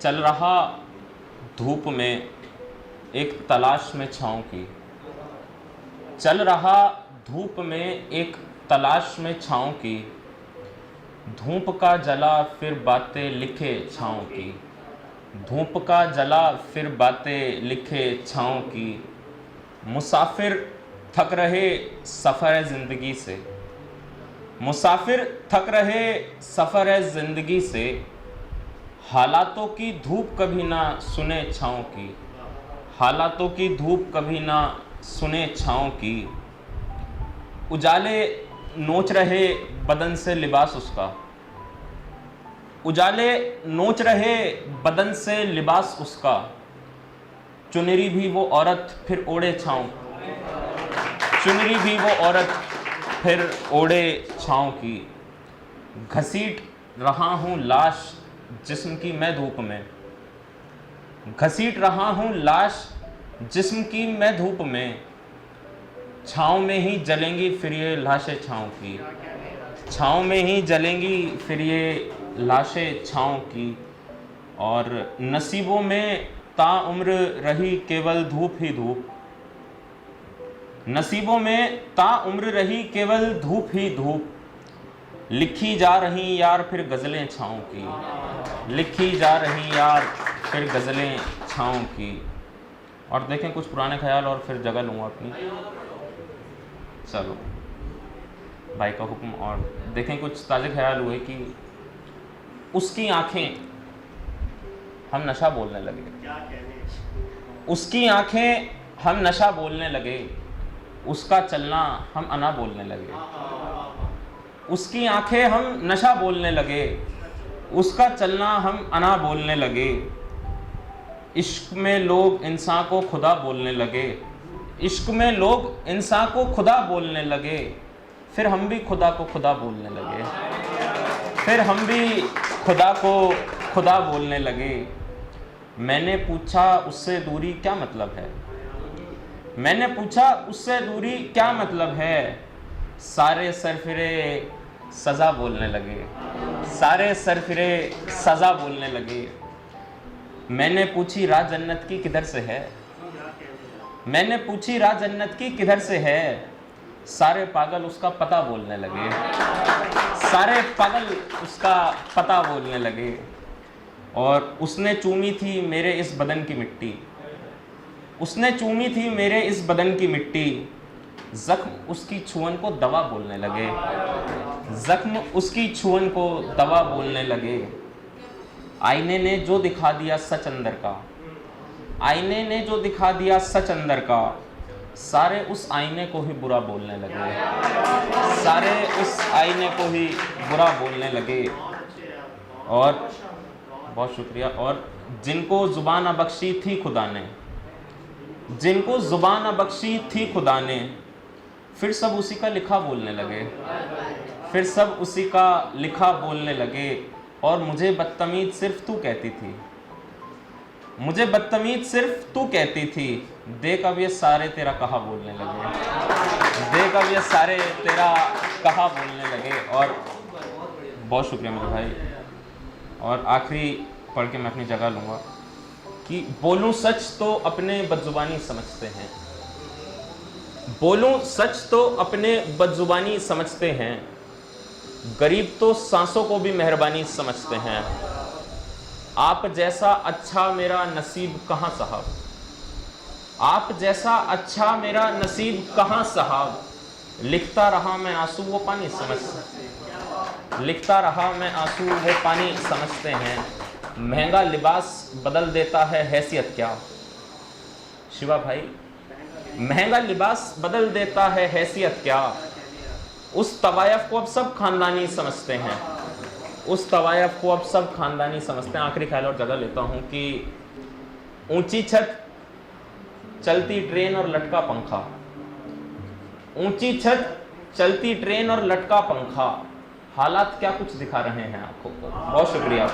चल रहा धूप में एक तलाश में छाँव की। चल रहा धूप में एक तलाश में छाँव की। धूप का जला फिर बातें लिखे छाँव की। धूप का जला फिर बातें लिखे छाँव की। मुसाफिर थक रहे सफ़र ज़िंदगी से। मुसाफिर थक रहे सफ़र ज़िंदगी से। हालातों की धूप कभी ना सुने छाँव की। हालातों की धूप कभी ना सुने छाँव की। उजाले नोच रहे बदन से लिबास उसका। उजाले नोच रहे बदन से लिबास उसका। चुनरी भी वो औरत फिर ओढ़े छाँव। चुनरी भी वो औरत फिर ओढ़े छाँव की। घसीट रहा हूँ लाश जिस्म की मैं धूप में। घसीट रहा हूँ लाश जिस्म की मैं धूप में। छाँव में ही जलेंगी फिर ये लाशें छाँव की। छाँव में ही जलेंगी फिर ये लाशें छाँव की। और नसीबों में ताउम्र रही केवल धूप ही धूप। नसीबों में ताउम्र रही केवल धूप ही धूप। लिखी जा रही यार फिर गज़लें छाँव की। लिखी जा रही यार फिर गज़लें छाँव की। और देखें कुछ पुराने ख्याल और फिर जगह लूँगा अपनी। चलो भाई का हुक्म। और देखें कुछ ताज़े ख्याल हुए कि उसकी आंखें हम नशा बोलने लगे। उसकी आंखें हम नशा बोलने लगे। उसका चलना हम अना बोलने लगे। उसकी आंखें हम नशा बोलने लगे। उसका चलना हम अना बोलने लगे। इश्क में लोग इंसान को खुदा बोलने लगे। इश्क में लोग इंसान को खुदा बोलने लगे। फिर हम भी खुदा को खुदा बोलने लगे। फिर हम भी खुदा को खुदा बोलने लगे। मैंने पूछा उससे दूरी क्या मतलब है। मैंने पूछा उससे दूरी क्या मतलब है। सारे सरफिरे सज़ा बोलने लगे। सारे सरफिरे सज़ा बोलने लगे। मैंने पूछी राह जन्नत की किधर से है। मैंने पूछी राह जन्नत की किधर से है। सारे पागल उसका पता बोलने लगे। सारे पागल उसका पता बोलने लगे। और उसने चूमी थी मेरे इस बदन की मिट्टी। उसने चूमी थी मेरे इस बदन की मिट्टी। जख्म उसकी छुअन को दवा बोलने लगे। जख्म उसकी छुअन को दवा बोलने लगे। आईने ने जो दिखा दिया सच अंदर का। आईने ने जो दिखा दिया सच अंदर का। सारे उस आईने को ही बुरा बोलने लगे। सारे उस आईने को ही बुरा बोलने लगे। और बहुत शुक्रिया। और जिनको ज़ुबान बख्शी थी खुदा ने। जिनको ज़ुबान बख्शी थी खुदा ने। फिर सब उसी का लिखा बोलने लगे। फिर सब उसी का लिखा बोलने लगे। और मुझे बदतमीज सिर्फ तू कहती थी। मुझे बदतमीज सिर्फ तू कहती थी। देख अब ये सारे तेरा कहा बोलने लगे। देख अब ये सारे तेरा कहा बोलने लगे। और बहुत शुक्रिया मेरे भाई। और आखिरी पढ़ के मैं अपनी जगह लूँगा कि बोलूँ सच तो अपने बदजुबानी समझते हैं। बोलूँ सच तो अपने बदजुबानी समझते हैं। गरीब तो सांसों को भी मेहरबानी समझते हैं। आप जैसा अच्छा मेरा नसीब कहाँ साहब। आप जैसा अच्छा मेरा नसीब कहाँ साहब। लिखता रहा मैं आंसू वो पानी समझ। लिखता रहा मैं आंसू वो पानी समझते हैं। महंगा लिबास बदल देता है हैसियत क्या। शिवा भाई, महंगा लिबास बदल देता है हैसियत क्या। उस तवायफ को अब सब खानदानी समझते हैं। उस तवायफ को अब सब खानदानी समझते हैं। आखिरी ख्याल और जगह लेता हूँ कि ऊंची छत, चलती ट्रेन और लटका पंखा। ऊंची छत, चलती ट्रेन और लटका पंखा। हालात क्या कुछ दिखा रहे हैं आंखों को। बहुत शुक्रिया।